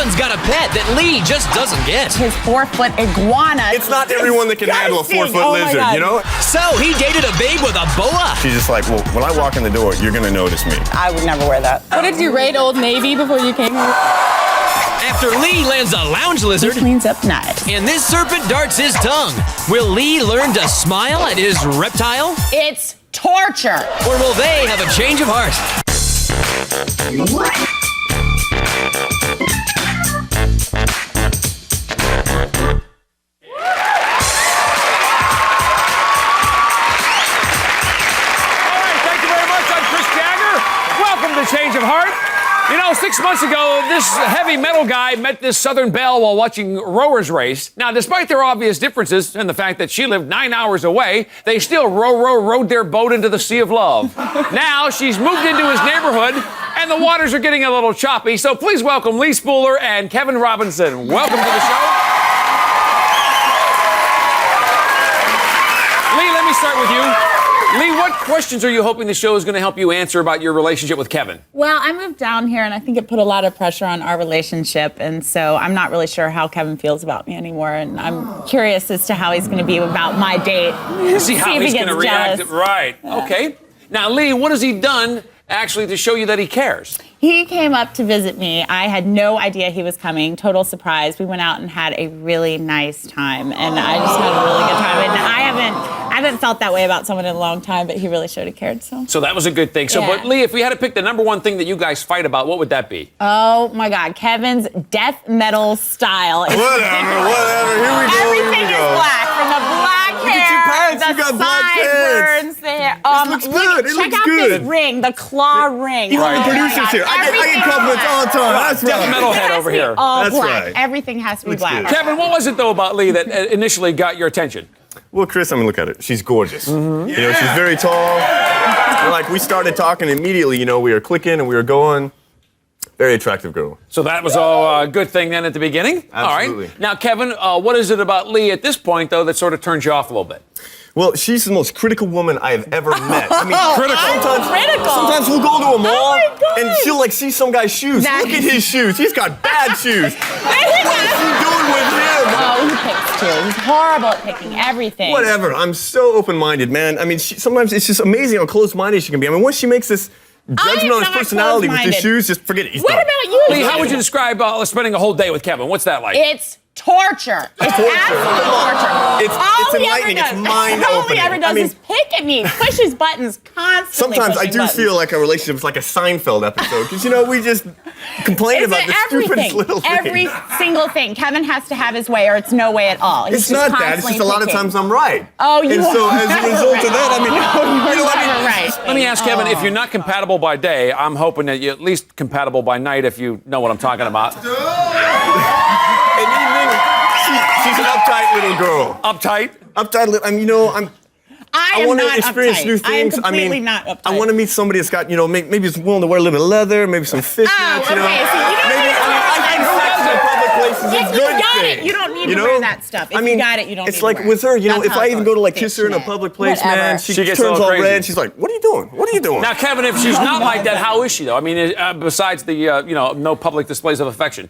Kevin's got a pet that Leigh just doesn't get. His 4-foot iguana. It's not everyone that can handle a 4-foot lizard, you know? So he dated a babe with a boa. She's just like, well, when I walk in the door, you're gonna notice me. I would never wear that. What did you rate Old Navy before you came here? After Leigh lands a lounge lizard, He cleans up nice. and this serpent darts his tongue, will Leigh learn to smile at his reptile? It's torture. Or will they have a change of heart? Change of heart. You know, 6 months ago, this heavy metal guy met this Southern belle while watching rowers race. Now, despite their obvious differences and the fact that she lived 9 hours away, they still rowed their boat into the sea of love. Now, she's moved into his neighborhood, and the waters are getting a little choppy. So please welcome Leigh Spooler and Kevin Robinson. Welcome to the show. Leigh, let me start with you. Leigh, what questions are you hoping the show is going to help you answer about your relationship with Kevin? Well, I moved down here, and I think it put a lot of pressure on our relationship, and so I'm not really sure how Kevin feels about me anymore, and I'm curious as to how he's going to be about my date. See how he's going to react. Jealous. Right. Yeah. Okay. Now, Leigh, what has he done actually to show you that he cares? He came up to visit me. I had no idea he was coming. Total surprise. We went out and had a really nice time, and I just had a really good time. And I haven't felt that way about someone in a long time, but he really showed he cared. So that was a good thing. So, yeah. But Leigh, if we had to pick the number one thing that you guys fight about, what would that be? Oh my God, Kevin's death metal style. Whatever. Here we go. Everything is black, from the black hair. Look at your pants. You got black pants. The hair. It looks good. It check looks out good. this ring, the claw ring. Even Oh the my producers God. here. I get compliments all the time. That's right. Death metal head over here. All That's black. right. Everything has to be Looks black. good. Kevin, what was it though about Leigh that initially got your attention? Well, Chris, I mean, look at it. She's gorgeous. You know, she's very tall. And, like, we started talking immediately. You know, we were clicking and we were going. Very attractive girl. So that was all a good thing then at the beginning? Absolutely. All right. Now, Kevin, what is it about Leigh at this point, though, that sort of turns you off a little bit? Well, she's the most critical woman I have ever met. I mean, Critical. Sometimes we'll go to a mall my God. and she'll like see some guy's shoes. That- Look at his shoes. He's got bad shoes. What is she doing with him? Oh, he picks too. He's horrible at picking everything. Whatever. I'm so open-minded, man. I mean, sometimes it's just amazing how close-minded she can be. I mean, once she makes this judgment on his not personality with his close-minded. shoes, just forget it. He's What done. about you? Leigh, how would you describe spending a whole day with Kevin? What's that like? It's torture. It's torture. absolute torture. It's All he enlightening. ever It's does- mind-opening. All he ever does I mean- is pick at me, pushes buttons constantly. Sometimes I pushing do buttons. feel like a relationship is like a Seinfeld episode. Because, you know, we just complain about the stupidest little thing. Every single thing. Kevin has to have his way or it's no way at all. He's It's just not that. It's just a lot of constantly times I'm right. Oh, you And so are as a result of that, I mean, you know, I mean, right. Let me ask Kevin, if you're not compatible by day, I'm hoping that you're at least compatible by night, if you know what I'm talking about. and evening, she's an uptight little girl. Uptight? I mean, you know, I am want to not experience uptight. new things. I am completely not uptight. I want to meet somebody that's got, you know, maybe is willing to wear a little bit of leather, maybe some fishnets, you know. okay, so you don't maybe, need to I think sex in public places is If a you good got thing. it, you don't need you to know? wear that stuff. If I mean, you got it, you don't need it's to like wear it. with her, you know, That's if how I it even goes. go to like kiss her in a Fishnet. public place, Whatever. man, She she gets turns all all crazy. red. She's like, "What are you doing? What are you doing?" Now, Kevin, if she's not like that, how is she, though? I mean, besides the, you know, no public displays of affection.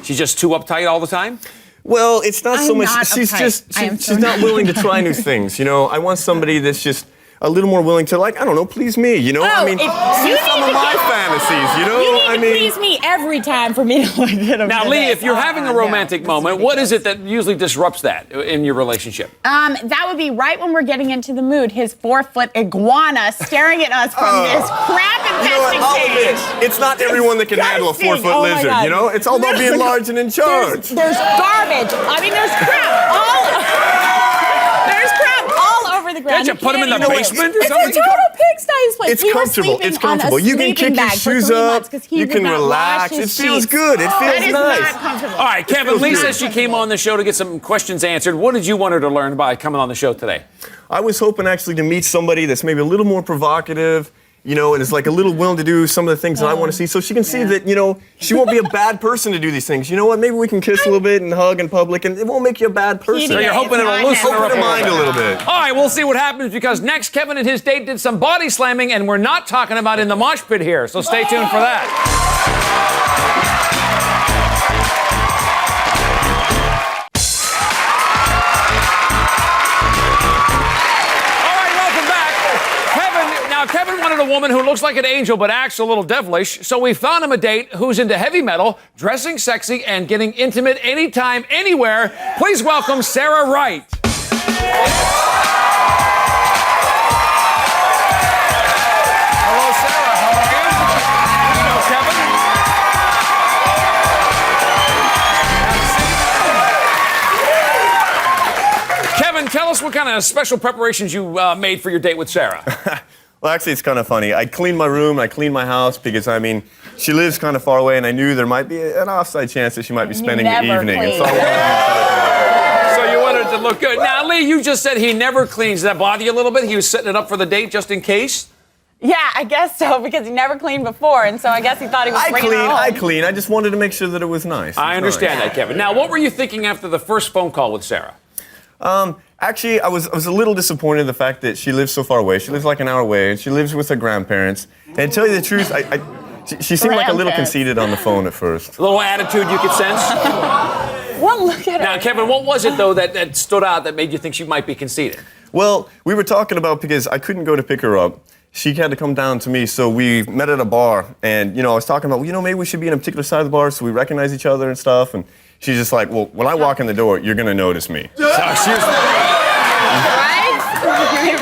She's just too uptight all the time? Well, it's not so I'm much. not She's uptight. just I am she's so not not. willing to try new things. You know, I want somebody that's just a little more willing to, like, I don't know, please me. You know, I mean, if see you some need of to my get- fantasies. You know, You need I to mean, please me every time for me to like get him. Now, to Leigh, this. if you're having a no, romantic it's moment, what is it that usually disrupts that in your relationship? That would be right when we're getting into the mood. His 4-foot iguana staring at us from this crap you know what? infested I'll cage. admit, it's not everyone that can handle a Disgusting. 4-foot Oh my lizard. God. You know, it's all about being large and in charge. There's garbage. I mean, there's crap there's crap all over the ground. Can't you put him in the can't even basement do it. or something? It's a total pigsty place. It's We were comfortable. sleeping It's comfortable. on a You can sleeping kick your bag for shoes 3 up. months 'cause he You would can not relax. wash his It feels sheets. good. It feels That is nice. not comfortable. All right, Kevin, feels Leigh good. says she came on the show to get some questions answered. What did you want her to learn by coming on the show today? I was hoping actually to meet somebody that's maybe a little more provocative, you know, and is like a little willing to do some of the things that I want to see, so she can see that, you know, she won't be a bad person to do these things. You know what? Maybe we can kiss a little bit and hug in public, and it won't make you a bad person. So you're hoping It's it'll not loosen her Open up her a mind a little little bit. bit. All right, we'll see what happens because next Kevin and his date did some body slamming, and we're not talking about in the mosh pit here, so stay tuned for that. wanted a woman who looks like an angel but acts a little devilish, so we found him a date who's into heavy metal, dressing sexy, and getting intimate anytime, anywhere. Please welcome Sarah Wright. Hello, Sarah. How are you? Kevin, tell us what kind of special preparations you made for your date with Sarah. Well, actually, it's kind of funny. I cleaned my room, I cleaned my house because, I mean, she lives kind of far away, and I knew there might be an offside chance that she might be spending the evening. And so So you wanted it to look good. Now, Leigh, you just said he never cleans. Does that bother you a little bit? He was setting it up for the date just in case? Yeah, I guess so, because he never cleaned before, and so I guess he thought he was bringing her home. I clean. I just wanted to make sure that it was nice. I understand that, Kevin. Now, what were you thinking after the first phone call with Sarah? Actually, I was a little disappointed in the fact that she lives so far away. She lives like an hour away, and she lives with her grandparents. And to tell you the truth, she seemed like a little conceited on the phone at first. A little attitude you could sense? Well, look at her. Now, Kevin, what was it, though, that stood out that made you think she might be conceited? Well, we were talking about, because I couldn't go to pick her up, she had to come down to me, so we met at a bar. And, I was talking about, maybe we should be in a particular side of the bar so we recognize each other and stuff. And she's just like, well, when I walk in the door, you're going to notice me. So she was... Right?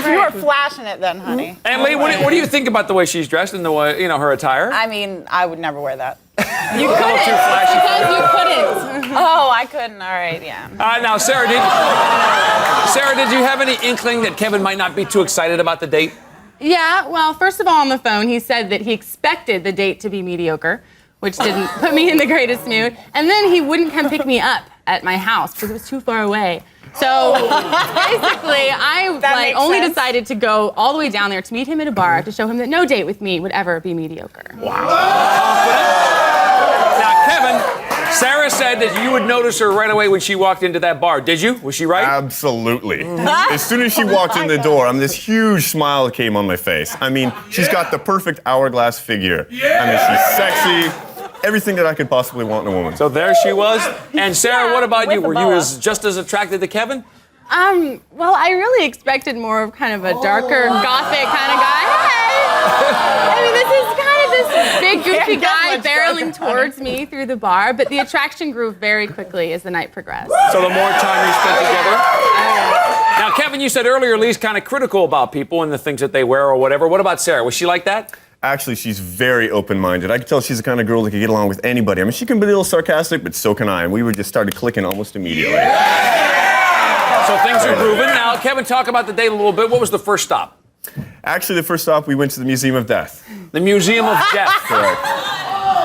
You were flashing it then, honey. And Leigh, what do you think about the way she's dressed and the way, her attire? I mean, I would never wear that. You couldn't. Too flashy. Because you couldn't. Oh, I couldn't. All right, yeah. Now, Sarah, did you have any inkling that Kevin might not be too excited about the date? Yeah, well, first of all, on the phone, he said that he expected the date to be mediocre, which didn't put me in the greatest mood. And then he wouldn't come pick me up at my house because it was too far away. So basically, I only decided to go all the way down there to meet him at a bar to show him that no date with me would ever be mediocre. Wow. Now, Kevin, Sarah said that you would notice her right away when she walked into that bar. Did you? Was she right? Absolutely. As soon as she walked in the door, this huge smile came on my face. I mean, she's got the perfect hourglass figure. I mean, she's sexy. Everything that I could possibly want in a woman. So there she was. And Sarah, what about you? Were you just as attracted to Kevin? Well, I really expected more of kind of a darker, gothic kind of guy. Hey! I mean, this is kind of this big, goofy guy barreling towards me through the bar, but the attraction grew very quickly as the night progressed. So the more time you spent together? Now, Kevin, you said earlier Leigh's kind of critical about people and the things that they wear or whatever. What about Sarah? Was she like that? Actually, she's very open-minded. I can tell she's the kind of girl that can get along with anybody. I mean, she can be a little sarcastic, but so can I. And we just started clicking almost immediately. So things are grooving. Now, Kevin, talk about the date a little bit. What was the first stop? Actually, the first stop, we went to the Museum of Death. The Museum of Death. Correct.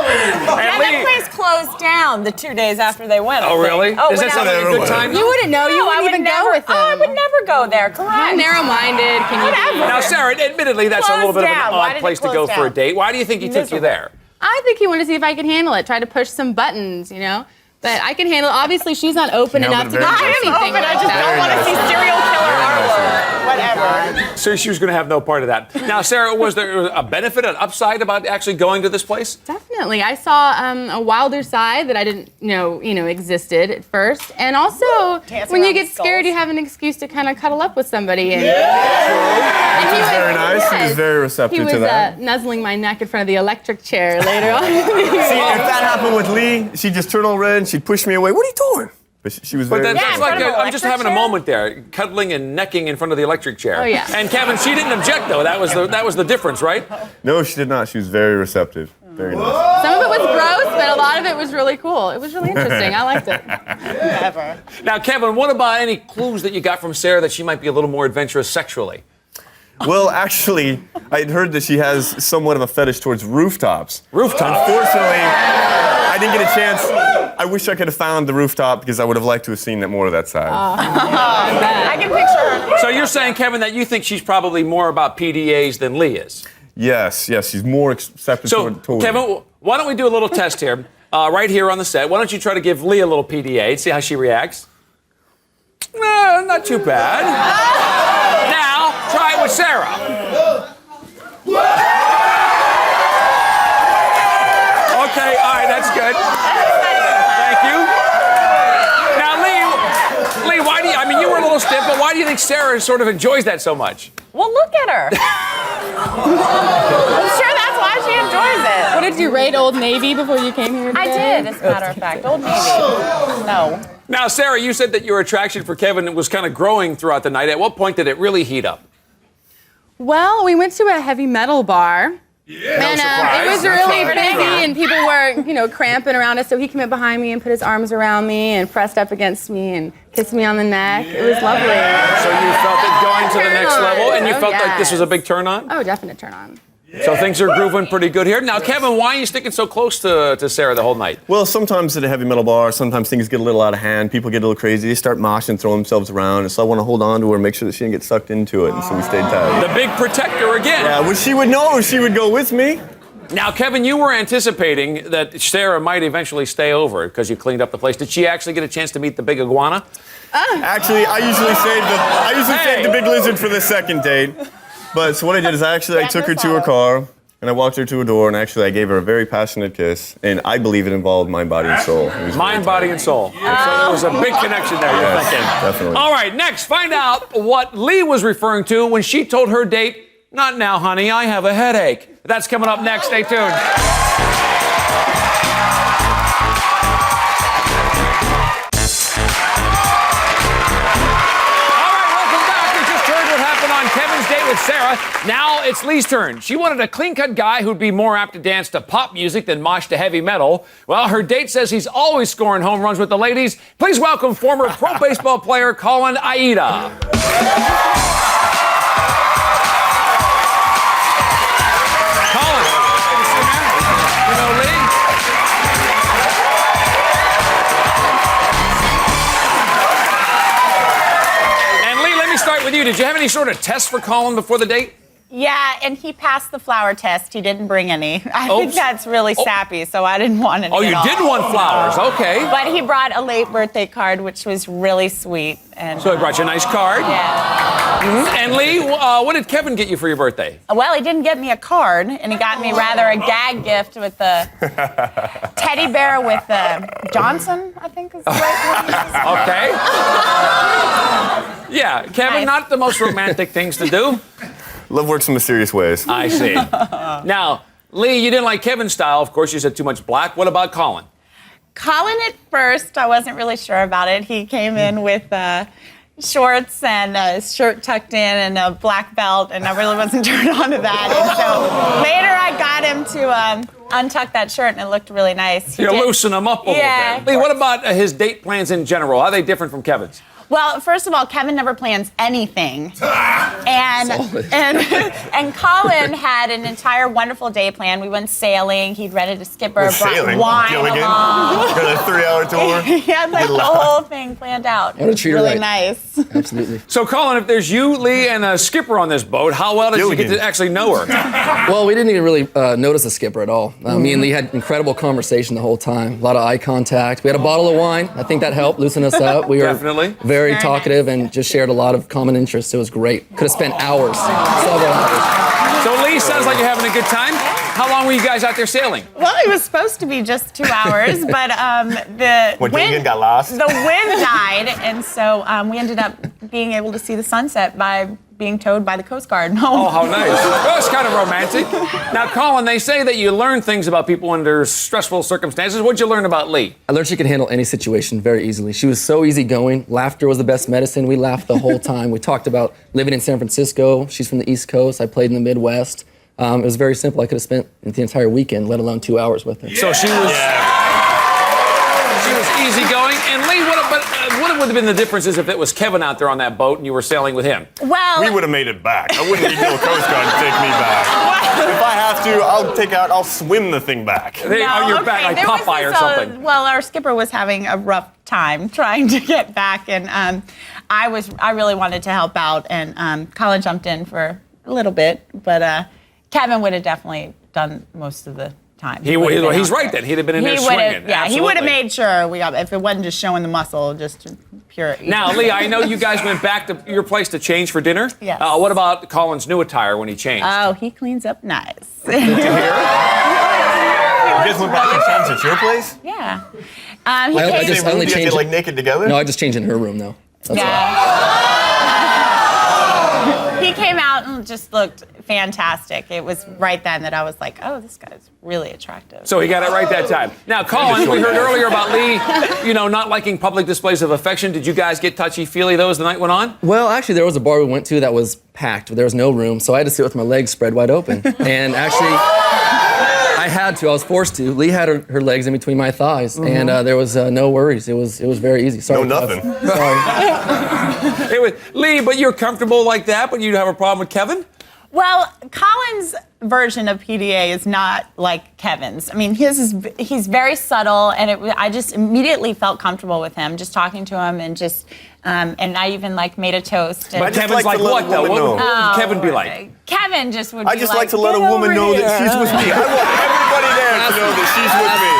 And that place closed down the 2 days after they went. Oh, really? Is that something a good time? You wouldn't know. You wouldn't even go with them. Oh, I would never go there. Correct. Narrow-minded. Can you? Now, Sarah, admittedly, that's a little bit of an Why odd did it place to close go for a down? date. Why do you think he took you there? I think he wanted to see if I could handle it. Try to push some buttons, But I can handle it. Obviously, she's not open enough to do anything But I just don't want to see serial killer artwork. Whatever. So she was going to have no part of that. Now, Sarah, was there a benefit, an upside about actually going to this place? Definitely. I saw a wilder side that I didn't know, existed at first. And also, when you get scared, you have an excuse to kind of cuddle up with somebody. And, and Which is very nice. He was very receptive to that. He was nuzzling my neck in front of the electric chair later on. See, if that happened with Leigh, she'd just turn all red and she'd push me away. What are you doing? But she was very... But that's like, I'm just having a chair? moment there, cuddling and necking in front of the electric chair. Oh, yeah. And Kevin, she didn't object, though. That was the difference, right? No, she did not. She was very receptive. Very nice. Some of it was gross, but a lot of it was really cool. It was really interesting. I liked it. Never. Now, Kevin, what about any clues that you got from Sarah that she might be a little more adventurous sexually? Well, actually, I'd heard that she has somewhat of a fetish towards rooftops. Rooftops? Unfortunately, I didn't get a chance. I wish I could have found the rooftop because I would have liked to have seen that more of that side. I can picture her. So you're saying, Kevin, that you think she's probably more about PDAs than Leigh is? Yes, she's more accepted So, toward Kevin, why don't we do a little test here, right here on the set. Why don't you try to give Leigh a little PDA and see how she reacts? Not too bad. Now, try it with Sarah. Okay, all right, that's good. Thank you. Now, Leigh, why do you, you were a little stiff, but why do you think Sarah sort of enjoys that so much? Well, look at her. I'm sure that's why she enjoys it. What did you rate Old Navy before you came here today? I did, as a matter of fact. Old Navy. No. Now, Sarah, you said that your attraction for Kevin was kind of growing throughout the night. At what point did it really heat up? Well, we went to a heavy metal bar. Yeah. And it was really busy, and people were, cramping around us. So he came up behind me and put his arms around me and pressed up against me and kissed me on the neck. It was lovely. So you felt it going to the next level, and you felt like this was a big turn on? Oh, definite turn on. So things are grooving pretty good here. Now, Kevin, why are you sticking so close to Sarah the whole night? Well, sometimes at a heavy metal bar, sometimes things get a little out of hand. People get a little crazy. They start moshing, throwing themselves around. And so I want to hold on to her, make sure that she didn't get sucked into it. And so we stayed tight. The big protector again. Yeah, well, she would know, or she would go with me. Now, Kevin, you were anticipating that Sarah might eventually stay over because you cleaned up the place. Did she actually get a chance to meet the big iguana? Actually, I usually save the big lizard for the second date. But so what I did is I took her to her car, and I walked her to a door, and actually I gave her a very passionate kiss, and I believe it involved mind, body, and soul. Mind, body, and soul. So there was a big connection there, you're thinking. Definitely. All right, next, find out what Leigh was referring to when she told her date, "Not now, honey, I have a headache." That's coming up next. Stay tuned. Kevin's date with Sarah. Now it's Leigh's turn. She wanted a clean-cut guy who'd be more apt to dance to pop music than mosh to heavy metal. Well, her date says he's always scoring home runs with the ladies. Please welcome former pro baseball player Colin Aida. Colin, good to see you, man. You know Leigh? Start with you. Did you have any sort of test for Colin before the date? Yeah, and he passed the flower test. He didn't bring any. I think that's really sappy, so I didn't want any. Oh, you didn't want flowers. Okay. But he brought a late birthday card, which was really sweet. And so he brought you a nice card. Yeah. Mm-hmm. And Leigh, what did Kevin get you for your birthday? Well, he didn't get me a card, and he got me rather a gag gift with the teddy bear with Johnson, I think is the right one. Okay. Yeah, Kevin, not the most romantic things to do. Love works in mysterious ways. I see. Now, Leigh, you didn't like Kevin's style. Of course, you said too much black. What about Colin? Colin, at first, I wasn't really sure about it. He came in with shorts and a shirt tucked in and a black belt, and I really wasn't turned on to that. And so later I got him to untuck that shirt, and it looked really nice. You loosen him up a little bit. Leigh, what about his date plans in general? How are they different from Kevin's? Well, first of all, Kevin never plans anything. And Colin had an entire wonderful day planned. We went sailing. He'd rented a skipper, brought wine along. Got a 3-hour tour. He had the whole thing planned out. I want to treat her really right. Nice. Absolutely. So, Colin, if there's you, Leigh, and a skipper on this boat, how well did you get to actually know her? Well, we didn't even really notice the skipper at all. Me and Leigh had incredible conversation the whole time. A lot of eye contact. We had a bottle of wine. I think that helped loosen us up. We were very talkative and just shared a lot of common interests. It was great. Could have spent hours, several hours. So, Leigh, sounds like you're having a good time. How long were you guys out there sailing? Well, it was supposed to be just 2 hours, but the wind got lost. The wind died, and so we ended up being able to see the sunset by being towed by the Coast Guard home. Oh, how nice. Well, that's kind of romantic. Now, Colin, they say that you learn things about people under stressful circumstances. What'd you learn about Leigh? I learned she could handle any situation very easily. She was so easygoing. Laughter was the best medicine. We laughed the whole time. We talked about living in San Francisco. She's from the East Coast. I played in the Midwest. It was very simple. I could have spent the entire weekend, let alone 2 hours with her. So she was easygoing. And Leigh, what would have been the differences if it was Kevin out there on that boat and you were sailing with him? Well, we would have made it back. I wouldn't need no Coast Guard to take me back. If I have to, I'll swim the thing back. On your back, like Popeye or something. Well, our skipper was having a rough time trying to get back, and I really wanted to help out, and Colin jumped in for a little bit, but Kevin would have definitely done most of the time. He's right then. He'd have been in there swinging. Yeah, he would have made sure we got, if it wasn't just showing the muscle, just pure. Now, Leigh, I know you guys went back to your place to change for dinner. Yes. What about Colin's new attire when he changed? Oh, he cleans up nice. Did you hear? You guys went back and changed at your place? Yeah. I only changed like naked together? No, I just changed in her room though. That's He came out and Colin just looked fantastic. It was right then that I was like, oh, this guy's really attractive. So he got it right that time. Now, Colin, we heard earlier about Leigh, not liking public displays of affection. Did you guys get touchy-feely, though, as the night went on? Well, actually, there was a bar we went to that was packed. There was no room, so I had to sit with my legs spread wide open. And actually, I had to. I was forced to. Leigh had her legs in between my thighs, and there was no worries. It was very easy. Sorry. No nothing. Sorry. Leigh, but you're comfortable like that, but you'd have a problem with Kevin? Well, Colin's version of PDA is not like Kevin's. I mean, he's very subtle, and I just immediately felt comfortable with him, just talking to him, and just and I even made a toast. And But Kevin's like what, though? What would Kevin be like? Kevin just would. I just like to let a woman know that she's with me. I want everybody there to know that she's with me.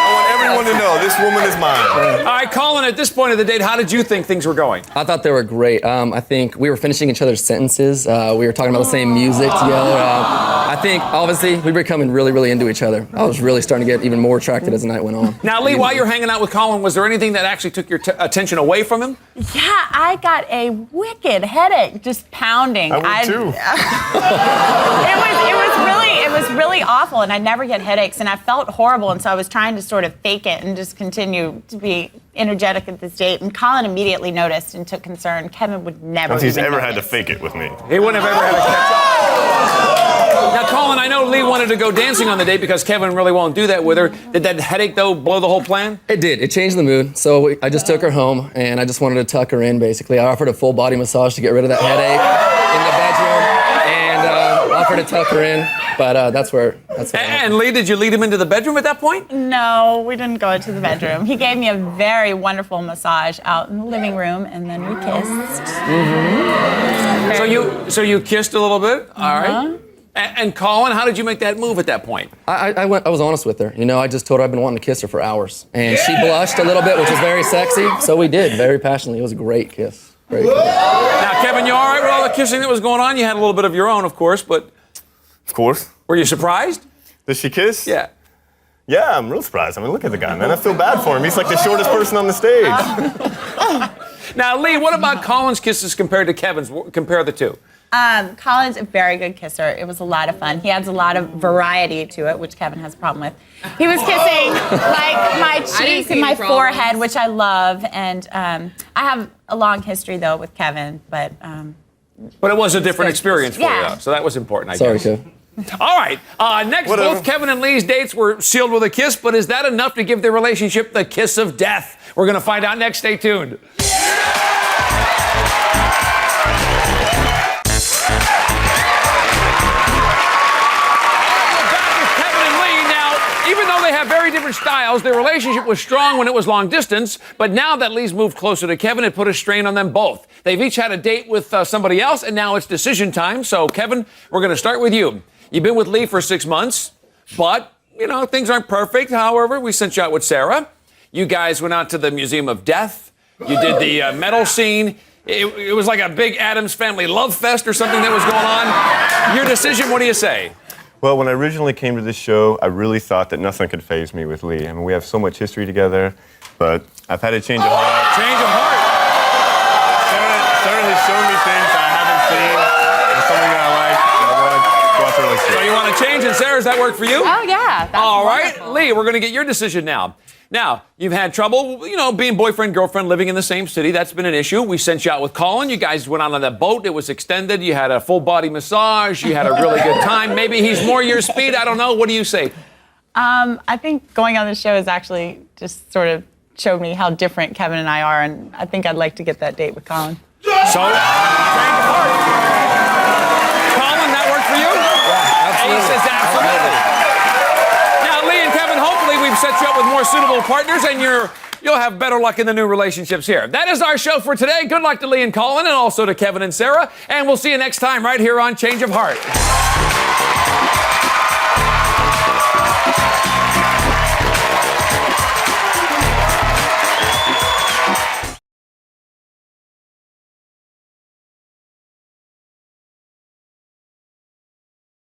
I want everyone to know this woman is mine. All right, Colin, at this point of the date, how did you think things were going? I thought they were great. I think we were finishing each other's sentences. We were talking about the same music together. I think, obviously, we were becoming really, really into each other. I was really starting to get even more attracted as the night went on. Now, Leigh, while you're hanging out with Colin, was there anything that actually took your attention away from him? Yeah, I got a wicked headache just pounding. I would too. It was really awful, and I never get headaches, and I felt horrible, and so I was trying to sort of fake it and just continue to be energetic at this date. And Colin immediately noticed and took concern. Kevin would never. If he's even ever had to notice. fake it with me. He wouldn't have ever had a catch up. Now, Colin, I know Leigh wanted to go dancing on the date because Kevin really won't do that with her. Did that headache, though, blow the whole plan? It did. It changed the mood. So I just took her home, and I just wanted to tuck her in, basically. I offered a full body massage to get rid of that headache in the bedroom, and offered to tuck her in. But that's where. And Leigh, did you lead him into the bedroom at that point? No, we didn't go into the bedroom. He gave me a very wonderful massage out in the living room, and then we kissed. Mm-hmm. So you kissed a little bit. All right. And Colin, how did you make that move at that point? I was honest with her. I just told her I've been wanting to kiss her for hours. And she blushed a little bit, which was very sexy. So we did, very passionately. It was a great kiss. Great kiss. Now, Kevin, you all right with all the kissing that was going on? You had a little bit of your own, of course, but... Of course. Were you surprised? Did she kiss? Yeah. Yeah, I'm real surprised. I mean, look at the guy, man. I feel bad for him. He's like the shortest person on the stage. Now, Leigh, what about Colin's kisses compared to Kevin's? Compare the two. Colin's a very good kisser. It was a lot of fun. He adds a lot of variety to it, which Kevin has a problem with. He was kissing my cheeks and my forehead, which I love. And I have a long history, though, with Kevin, but it was a different experience for Yeah. you, so that was important, I Sorry, guess. Kev. All right. Next, both Kevin and Leigh's dates were sealed with a kiss, but is that enough to give their relationship the kiss of death? We're going to find out next. Stay tuned. Even though they have very different styles, their relationship was strong when it was long distance, but now that Leigh's moved closer to Kevin, it put a strain on them both. They've each had a date with somebody else, and now it's decision time. So, Kevin, we're going to start with you. You've been with Leigh for 6 months, but, things aren't perfect. However, we sent you out with Sarah. You guys went out to the Museum of Death. You did the metal scene. It was like a big Addams Family love fest or something that was going on. Your decision, what do you say? Well, when I originally came to this show, I really thought that nothing could faze me with Leigh. I mean, we have so much history together, but I've had a change of heart. Change of heart. Sarah has shown me things I haven't seen, and something that I like, and I want to go out there and see. So you want to change, and Sarah, does that work for you? Oh, yeah. That's All right, wonderful. Leigh, we're going to get your decision now. Now, you've had trouble, being boyfriend, girlfriend, living in the same city. That's been an issue. We sent you out with Colin. You guys went out on that boat. It was extended. You had a full body massage. You had a really good time. Maybe he's more your speed. I don't know. What do you say? I think going on the show has actually just sort of showed me how different Kevin and I are, and I think I'd like to get that date with Colin. So, change of heart. Colin, that worked for you? Yeah, absolutely. He says absolutely. Now, Leigh and Kevin, hopefully we've set you up with more suitable partners, and you'll have better luck in the new relationships here. That is our show for today. Good luck to Leigh and Colin, and also to Kevin and Sarah, and we'll see you next time right here on Change of Heart.